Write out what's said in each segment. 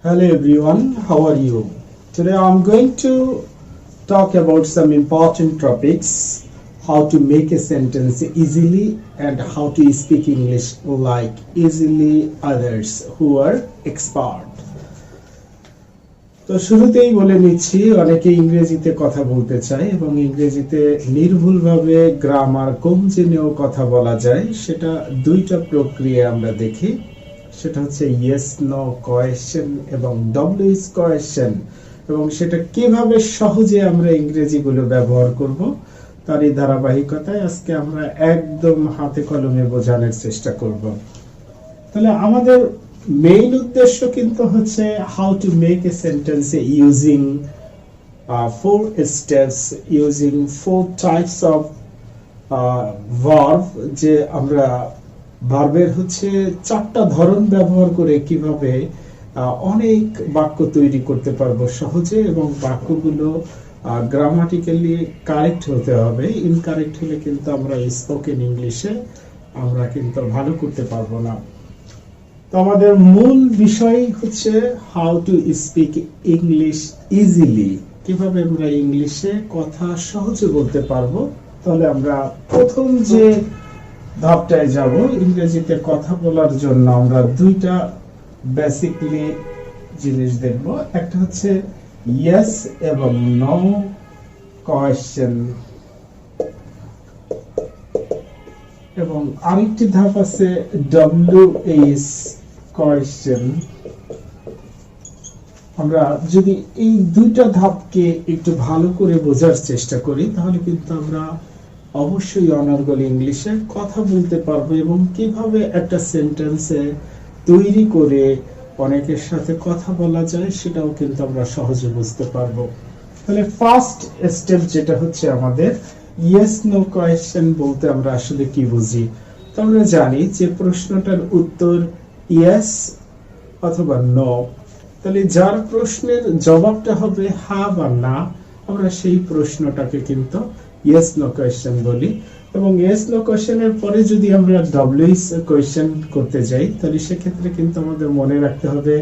Hello everyone, how are you? Today I'm going to talk about some important topics: how to make a sentence easily and how to speak English like easily others who are expert. তো শুরুতেই বলে নিচ্ছি, অনেকে ইংরেজিতে কথা বলতে চায় এবং ইংরেজিতে নির্ভুলভাবে গ্রামার কম জেনেও কথা বলা যায়। সেটা দুইটা প্রক্রিয়া আমরা দেখি, সেটা হচ্ছে ইয়েস নো কোয়েশ্চেন এবং ডব্লিউএস কোয়েশ্চেন, এবং সেটা কিভাবে সহজে আমরা ইংরেজিগুলো ব্যবহার করব তারই ধারাবাহিকতায় আজকে আমরা একদম হাতে কলমে বোঝানোর চেষ্টা করব। তাহলে আমাদের মেইন উদ্দেশ্য কিন্তু হচ্ছে how to make a sentence using 4 steps, using 4 types of verb. যে আমরা ভার্বের হচ্ছে 4টা ধরন ব্যবহার করে কিভাবে অনেক বাক্য তৈরি করতে পারবো সহজে, এবং বাক্যগুলো গ্রামাটিক্যালি কারেক্ট হতে হবে। ইনকারেক্ট হলে কিন্তু আমরা স্পোকেন ইংলিশে আমরা কিন্তু ভালো করতে পারবো না। তো আমাদের মূল বিষয় হচ্ছে how to speak English easily, কিভাবে আমরা ইংলিশে কথা সহজে বলতে পারবো। তাহলে আমরা প্রথম যে ধাপটায় যাব, ইংরেজিতে কথা বলার জন্য আমরা দুইটা বেসিকলি জিনিস দেখব। একটা হচ্ছে ইয়েস এবং নো কোয়েশ্চেন, এবং আরেকটি ধাপ আছে ডব্লিউএস কোয়েশ্চেন। আমরা যদি এই দুইটা ধাপকে একটু ভালো করে বোঝার চেষ্টা করি তাহলে কিন্তু আমরা অবশ্যই অনার্গল ইংলিশে কথা বলতে পারবো, এবং কিভাবে একটা সেন্টেন্সে তৈরি করে অনেকের সাথে কথা বলা যায় সেটাও কিন্তু আমরা সহজে বুঝতে পারবো। তাহলে ফার্স্ট স্টেপ যেটা হচ্ছে আমাদের ইয়েস নো কোয়েশ্চেন বলতে আমরা আসলে কি বুঝি। তো আমরা জানি যে প্রশ্নটার উত্তর ইয়েস অথবা নো। তাহলে যার প্রশ্নের জবাবটা হবে হ্যাঁ বা না, আমরা সেই প্রশ্নটাকে কিন্তু ইয়েস নো কোয়েশ্চেন বলি। এবং ইয়েস নো কোয়েশ্চেনের পরে যদি আমরা ডব্লিউএস কোয়েশ্চেন করতে যাই তাহলে সেক্ষেত্রে কিন্তু আমাদের মনে রাখতে হবে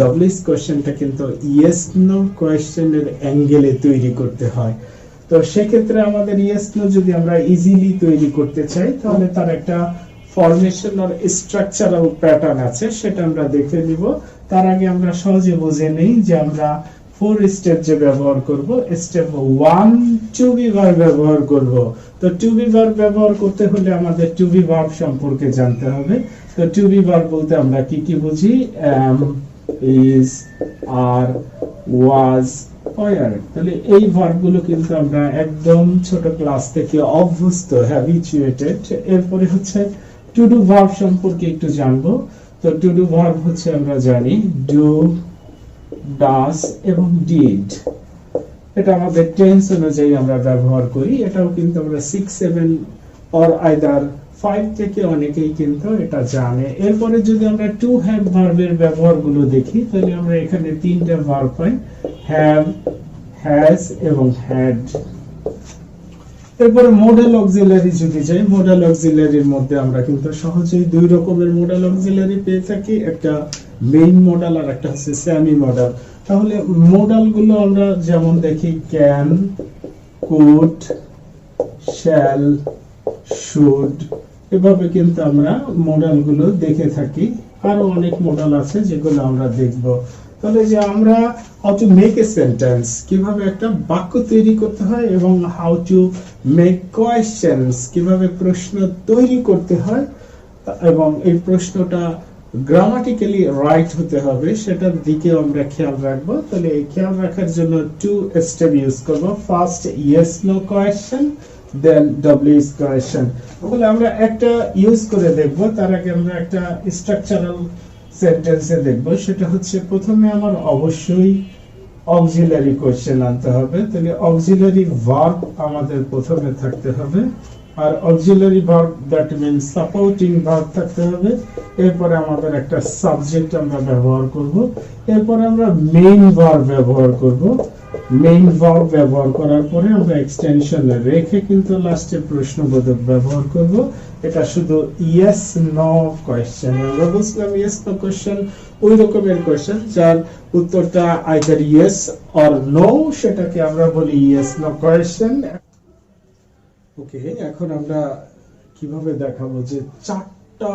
ডব্লিউএস কোয়েশ্চেনটা কিন্তু ইয়েস নো কোয়েশ্চেনের অ্যাঙ্গেলে তৈরি করতে হয়। তো সেক্ষেত্রে আমাদের ইয়েস নো যদি আমরা ইজিলি তৈরি করতে চাই তাহলে তার একটা ফরমেশন আর স্ট্রাকচারাল প্যাটার্ন আছে, সেটা আমরা দেখে নিব। তার আগে আমরা সহজে বুঝে নেই যে আমরা 4 স্টেপ যে ব্যবহার করব। স্টেপ 1 টু বি ভার্ব ব্যবহার করব। তো টু বি ভার্ব ব্যবহার করতে হলে আমাদের টু বি ভার্ব সম্পর্কে জানতে হবে। তো টু বি ভার্ব বলতে আমরা কি কি বুঝি? am, is, are, was, were। তাহলে এই ভার্বগুলো কিন্তু আমরা একদম ছোট ক্লাস থেকে অভ্যস্ত, হ্যাবিচুয়েটেড। এরপরে হচ্ছে টু ডু ভার্ব সম্পর্কে একটু জানবো। তো টু ডু ভার্ব হচ্ছে আমরা জানি ডু, ডাস এবং ডিড। এটা আমাদের টেন্স অনুযায়ী আমরা ব্যবহার করি। এটাও কিন্তু আমরা 6, 7 অর আইদার 5 থেকে অনেকেই কিন্তু এটা জানে। এরপরে যদি আমরা টু হ্যাভ ভার্বের ব্যবহারগুলো দেখি তাহলে আমরা এখানে 3টা ভার্ব পাই, হ্যাভ, হ্যাজ এবং হ্যাড। এরপরে মডেল অক্সিলারি যদি যাই, মডেল অক্সিলারির মধ্যে আমরা কিন্তু সহজেই 2 রকমের মডেল অক্সিলারি পেয়ে থাকি, একটা মেইন মডেল আর একটা হচ্ছে সেমি মডেল। তাহলে মডেল গুলো আমরা যেমন দেখি ক্যান, কুড, শ্যাল, শুড, এভাবে কিন্তু আমরা মডেল গুলো দেখে থাকি। আরো অনেক মডেল আছে যেগুলো আমরা দেখব। তাহলে যে আমরা how to make a sentence, কিভাবে একটা বাক্য তৈরি করতে হয়, এবং হাউ টু মেক কোয়েশ্চেনস, কিভাবে প্রশ্ন তৈরি করতে হয়, এবং এই প্রশ্নটা গ্রামাটিক্যালি রাইট হতে হবে সেটার দিকে আমরা খেয়াল রাখবো। তাহলে এই খেয়াল রাখার জন্য 2 স্টেপ ইউজ করব। ফার্স্ট ইয়েস নো কোয়েশ্চেন, দেন ডব্লিউএস কোয়েশ্চেন। তাহলে আমরা একটা ইউজ করে দেখব। তার আগে আমরা একটা স্ট্রাকচারাল সেন্টেন্সে দেখব। সেটা হচ্ছে প্রথমে আমার অবশ্যই অক্সিলারি কোয়েশ্চেন আনতে হবে। তাহলে অক্সিলারি ভার্ব আমাদের প্রথমে থাকতে হবে, আর auxiliary verb that means supporting verb থাকতে হবে। এরপরে আমাদের একটা সাবজেক্ট আমরা ব্যবহার করব। এরপরে আমরা মেইন ভার্ব ব্যবহার করব। মেইন ভার্ব ব্যবহার করার পরে আমরা এক্সটেনশন রেখে কিন্তু লাস্টে প্রশ্নবোধক ব্যবহার করব। এটা শুধু ইয়েস নো কোশ্চেন। আমরা বুঝলাম ইয়েস নো কোশ্চেন ওই রকমের কোশ্চেন যার উত্তরটা আইদার ইয়েস অর নো, সেটাকে আমরা বলি ইয়েস নো কোশ্চেন। ওকে, এখন আমরা কিভাবে দেখাবো যে চারটা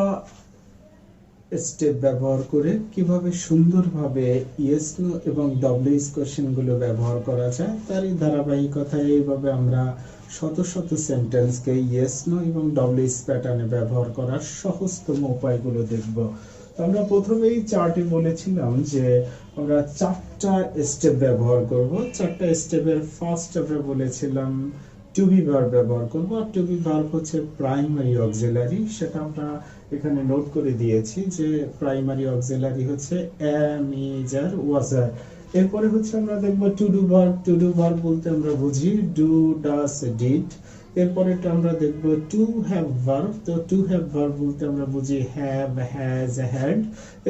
স্টেপ ব্যবহার করে কিভাবে সুন্দরভাবে ইয়েস নো এবং ডব্লিউএস কোশ্চেন গুলো ব্যবহার করা যায়। তারই ধারাবাহিকতায় এইভাবে আমরা শত শত সেন্টেন্সকে ইয়েস নো এবং ডব্লিউএস প্যাটার্নে ব্যবহার করার সহজতম উপায়গুলো দেখব। তো আমরা প্রথমেই চার্টে বলেছিলাম যে আমরা চারটা স্টেপ ব্যবহার করব। চারটা স্টেপের ফার্স্ট আমরা বলেছিলাম টু বি ভার্ব ব্যবহার করব। আর টু বি ভার্ব হচ্ছে প্রাইমারি অক্সিলারি, সেটা আমরা এখানে নোট করে দিয়েছি যে প্রাইমারি অক্সিলারি হচ্ছে am, is, are, was, are। এরপরে হচ্ছে আমরা দেখব to do verb. To do verb বলতে আমরা বুঝি ডু, ডাস, ডিড। এরপরে আমরা দেখব টু হ্যাভ ভার্ব। তো টু হ্যাভ ভার্ব বলতে আমরা বুঝি হ্যাভ, হ্যাজ, হ্যাড।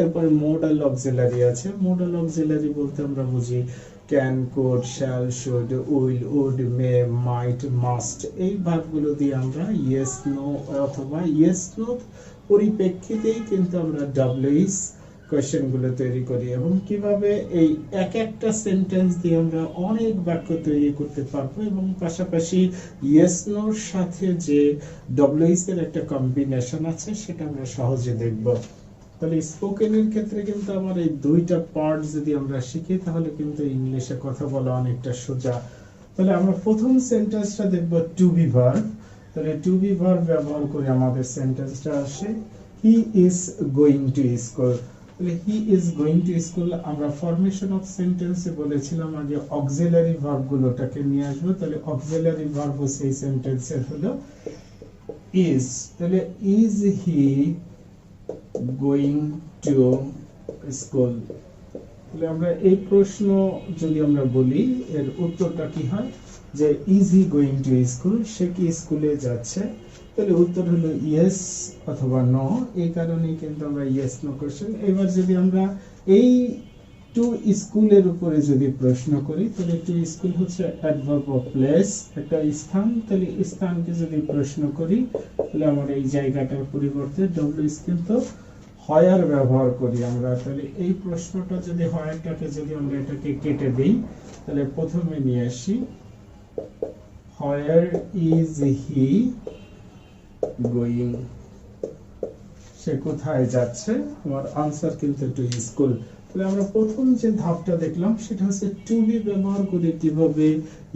এরপরে মোডাল অক্সিলারি আছে। মোডাল অক্সিলারি বলতে আমরা বুঝি can, could, shall, should, will, would, may, might, must. এই ভার্বগুলো দিয়ে আমরা ইয়েস নো অথবা ইয়েস নো পরিপ্রেক্ষিতেই কিন্তু আমরা ডব্লিউএস কোশ্চেনগুলো তৈরি করি। এবং কিভাবে এই এক একটা সেন্টেন্স দিয়ে আমরা অনেক বাক্য তৈরি করতে পারবো এবং পাশাপাশি ইয়েস নোর সাথে যে ডব্লিউএস এর একটা কম্বিনেশন আছে সেটা আমরা সহজে দেখব। তাহলে স্পোকেনের ক্ষেত্রে কিন্তু আমার এই দুইটা পার্ট যদি আমরা শিখি তাহলে কিন্তু ইংলিশে কথা বলা অনেকটা সোজা। তাহলে আমরা প্রথম সেন্টেন্সটা দেখব টু বি ভার্ব। তাহলে টু বি ভার্ব ব্যবহার করে আমাদের সেন্টেন্সটা আসে he is going to school. তাহলে he is going to school আমরা ফরমেশন অফ সেন্টেন্সে বলেছিলাম আগে অক্সিলারি ভার্ব গুলোটাকে নিয়ে আসবো। তাহলে অক্সিলারি ভার্ব হচ্ছে এই সেন্টেন্সের হলো ইজ। তাহলে is he going to school. তাহলে আমরা এই প্রশ্ন যদি আমরা বলি এর উত্তরটা কি হয় যে is he going to school, সে কি স্কুলে যাচ্ছে। তাহলে উত্তর হলো ইয়েস অথবা নো। এই কারণেই কিন্তু আমরা ইয়েস নো কোশ্চেন। এবার যদি আমরা এই টু স্কুলের উপরে যদি প্রশ্ন করি তাহলে টু স্কুল হচ্ছে অ্যাডভার্ব অফ প্লেস, একটা স্থান। তাহলে স্থানকে যদি প্রশ্ন করি তাহলে আমরা এই জায়গাটার পরিবর্তে ডব্লিউএস কিন্তু হয়ার ব্যবহার করি আমরা। তাহলে এই প্রশ্নটা যদি হয়ারটাকে যদি আমরা এটাকে কেটে দেই তাহলে প্রথমে নিয়ে আসি হোয়ার ইজ হি গোয়িং, সে কোথায় যাচ্ছে। আমার আনসার কিন্তু টু স্কুল। তাহলে আমরা প্রথম যে ধাপটা দেখলাম সেটা হচ্ছে টু বি ব্যবহার করে কিভাবে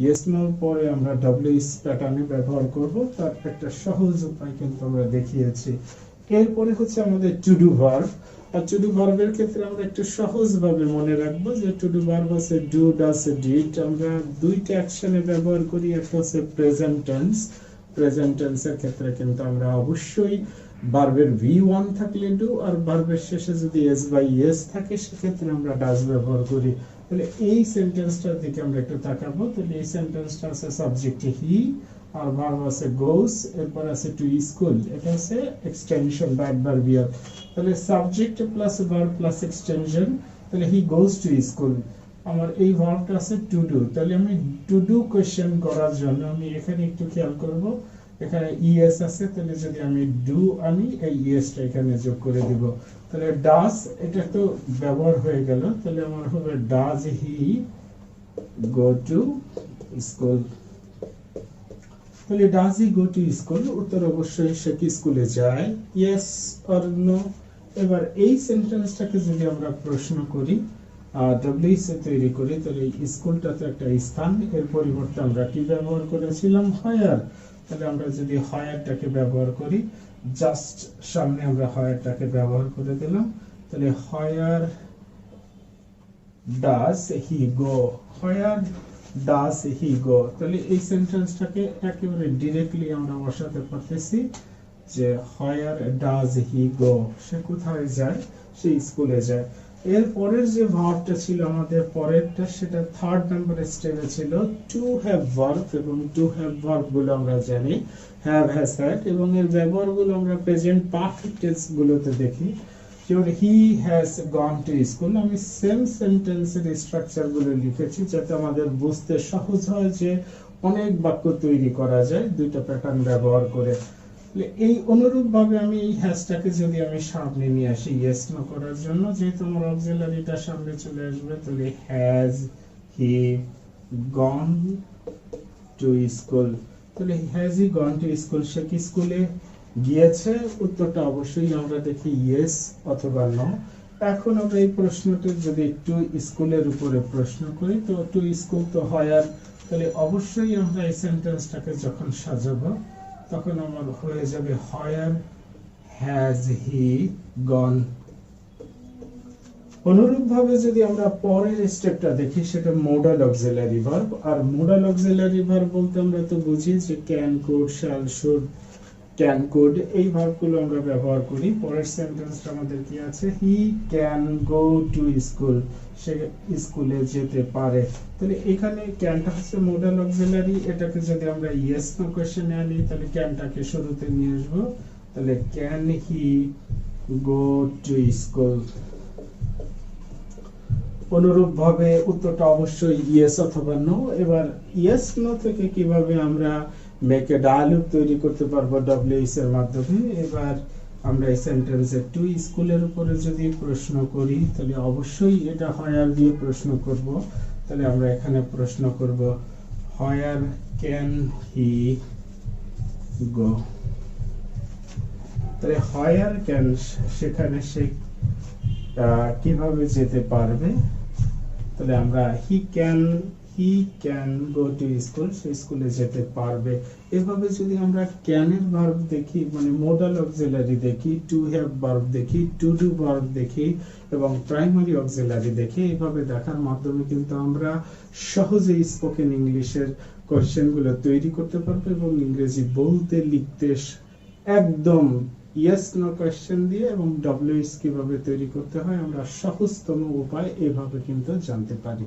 ইয়েস নোর পরে আমরা ডব্লিউএস প্যাটার্নে ব্যবহার করব তার একটা সহজ উপায় কিন্তু আমরা দেখিয়েছি। এরপরে হচ্ছে আমাদের টু ডু ভার্ব। আর টু ডু ভার্বের ক্ষেত্রে আমরা একটু সহজভাবে মনে রাখবো যে টু ডু ভার্ব হচ্ছে ডু, ডাস, ডিড। আমরা দুইটা অ্যাকশনে ব্যবহার করি, একটা হচ্ছে প্রেজেন্ট টেন্স। প্রেজেন্ট টেন্সের ক্ষেত্রে কিন্তু আমরা অবশ্যই ভার্বের V1 থাকলে ডু, আর ভার্বের শেষে যদি এস বাই এস থাকে সেক্ষেত্রে আমরা ডাস ব্যবহার করি। তাহলে এই সেন্টেন্সটার দিকে আমরা একটু তাকাবো। তাহলে এই সেন্টেন্সটা আছে সাবজেক্টে হি আর ভার্ব আছে গোস, এরপর আছে টু স্কুল। এটা আছে এক্সটেনশন বা অ্যাডভার্বিয়াল। তাহলে subject plus verb plus extension. তাহলে হি গোস টু স্কুল। আমার এই ভার্বটা আছে টু ডু। তাহলে আমি টু ডু কোশ্চেন করার জন্য আমি এখানে একটু খেয়াল করব, এখানে ইএস আছে। তাহলে যদি আমি ডু আনি এই ইএসটা এখানে যোগ করে দিব। তাহলে ডাস এটা তো ব্যবহার হয়ে গেল। তাহলে আমার হবে does he go to school. তাহলে does he go to school, উত্তর অবশ্যই সে কি স্কুলে যায়, ইয়েস অর নো। এবার এই সেন্টেন্সটাকে যদি আমরা প্রশ্ন করি ডব্লিউএস এ তৈরি করি তাহলে স্কুলটা তো একটা স্থান, এর পরিবর্তে আমরা কি ব্যবহার করেছিলাম হায়ার। তাহলে আমরা যদি হায়ারটাকে ব্যবহার করি জাস্ট সামনে আমরা হায়ারটাকে ব্যবহার করে দিলাম। তাহলে where does he go, where does he go. তাহলে এই সেন্টেন্সটাকে একেবারে ডিরেক্টলি আমরা বসাতে পারতেছি যে হায়ার ডাজ হি গো, সে কোথায় যায়, সে স্কুলে যায়। এর পরের যে ভার্বটা ছিল আমাদের পরেরটা সেটা থার্ড নাম্বার স্টেপে ছিল টু হ্যাভ ভার্ব। এবং টু হ্যাভ ভার্ব গুলো আমরা জানি হ্যাভ, হ্যাজ, হ্যাড, এবং এর ব্যবহারগুলো আমরা প্রেজেন্ট পারফেক্ট টেন্স গুলোতে দেখি। He has gone to school, আমি সেম সেন্টেন্সের স্ট্রাকচার গুলো লিখেছি যাতে আমাদের বুঝতে সহজ হয় যে অনেক বাক্য তৈরি করা যায় দুইটা প্যাটার্ন ব্যবহার করে। এই অনুরূপ ভাবে আমি এই হ্যাজটাকে যদি আমি সামনে নিয়ে আসি ইয়েস নো করার জন্য, যেহেতু আমার অক্সিলারিটা সামনে চলে আসবে, তাহলে has he gone to school, তাহলে has he gone to school, সে কি স্কুলে গিয়েছে? উত্তরটা অবশ্যই আমরা দেখি ইয়েস অথবা নো। এখন আমরা এই প্রশ্নটা যদি একটু স্কুলের উপরে প্রশ্ন করি, তো টু স্কুল তো হয়, আর তাহলে অবশ্যই আমরা এই সেন্টেন্সটাকে যখন সাজাবো তখন আমার হয়ে যাবে হোয়ার হ্যাজ হি গন। অনুরূপ ভাবে যদি আমরা পরের স্টেপটা দেখি, সেটা মোডাল অক্সিলারি ভার্ব। আর মোডাল অক্সিলারি ভার্ব বলতে আমরা তো বুঝি যে can, could, shall, should, can, could, এই ভার্বগুলো আমরা ব্যবহার করি। পরের সেন্টেন্সটা আমাদের কি আছে? He can go to school, সে স্কুলে যেতে পারে। তাহলে এখানে ক্যানটা হচ্ছে মোডাল অক্সিলারি, এটাকে যদি আমরা ইয়েস নো কোশ্চেনে আনি তাহলে ক্যানটাকে শুরুতে নিয়ে আসবো, তাহলে can he go to school. অনুরূপ ভাবে উত্তরটা অবশ্যই ইয়েস অথবা নো। এবার ইয়েস নো থেকে কিভাবে আমরা মেক এ ডায়ালগ তৈরি করতে পারবো ডব্লিউএস এর মাধ্যমে। এবার আমরা এই সেন্টেন্সে টু স্কুলের উপরে যদি প্রশ্ন করি, তাহলে অবশ্যই এটা হোয়ার দিয়ে প্রশ্ন করব। তাহলে আমরা এখানে প্রশ্ন করব হোয়ার ক্যান হি গো। তাহলে হোয়ার ক্যান, সেখানে সে কিভাবে যেতে পারবে। তাহলে আমরা he can go to school, সে স্কুলে যেতে পারবে। এভাবে যদি আমরা ক্যানের ভার্ব দেখি, মানে মোডাল অক্সিলারি দেখি, টু হ্যাভ ভার্ব দেখি, টু ডু ভার্ব দেখি এবং প্রাইমারি অক্সিলারি দেখি, এইভাবে দেখার মাধ্যমে কিন্তু আমরা সহজেই স্পোকেন ইংলিশের কোশ্চেনগুলো তৈরি করতে পারবো এবং ইংরেজি বলতে লিখতে একদম ইয়েস নো কোশ্চেন দিয়ে এবং ডব্লিউএস কিভাবে তৈরি করতে হয় আমরা সহজতম উপায় এভাবে কিন্তু জানতে পারি।